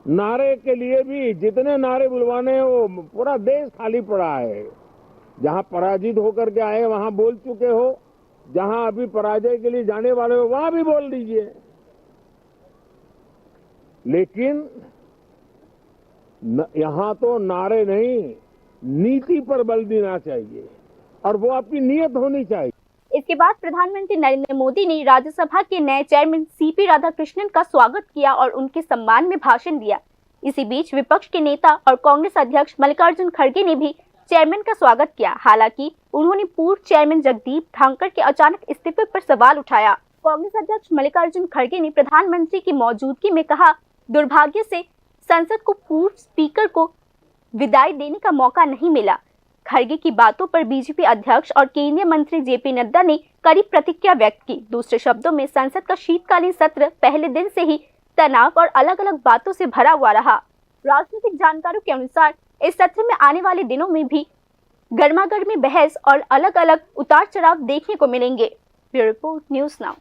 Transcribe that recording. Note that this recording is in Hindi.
नारे के लिए भी जितने नारे बुलवाने हैं वो पूरा देश खाली पड़ा है। जहां पराजित होकर के आए वहां बोल चुके हो, जहां अभी पराजय के लिए जाने वाले हो वहां भी बोल दीजिए, लेकिन यहां तो नारे नहीं, नीति पर बल देना चाहिए और वो आपकी नियत होनी चाहिए। इसके बाद प्रधानमंत्री नरेंद्र मोदी ने राज्यसभा के नए चेयरमैन सीपी राधाकृष्णन का स्वागत किया और उनके सम्मान में भाषण दिया। इसी बीच विपक्ष के नेता और कांग्रेस अध्यक्ष मल्लिकार्जुन खड़गे ने भी चेयरमैन का स्वागत किया। हालांकि उन्होंने पूर्व चेयरमैन जगदीप धनखड़ के अचानक इस्तीफे पर सवाल उठाया। कांग्रेस अध्यक्ष मल्लिकार्जुन खड़गे ने प्रधानमंत्री की मौजूदगी में कहा, दुर्भाग्य से संसद को पूर्व स्पीकर को विदाई देने का मौका नहीं मिला। खड़गे की बातों पर बीजेपी अध्यक्ष और केंद्रीय मंत्री जेपी नड्डा ने कड़ी प्रतिक्रिया व्यक्त की। दूसरे शब्दों में संसद का शीतकालीन सत्र पहले दिन से ही तनाव और अलग अलग बातों से भरा हुआ रहा। राजनीतिक जानकारों के अनुसार इस सत्र में आने वाले दिनों में भी गर्मागर्मी बहस और अलग अलग उतार चढ़ाव देखने को मिलेंगे। Bureau report, news now.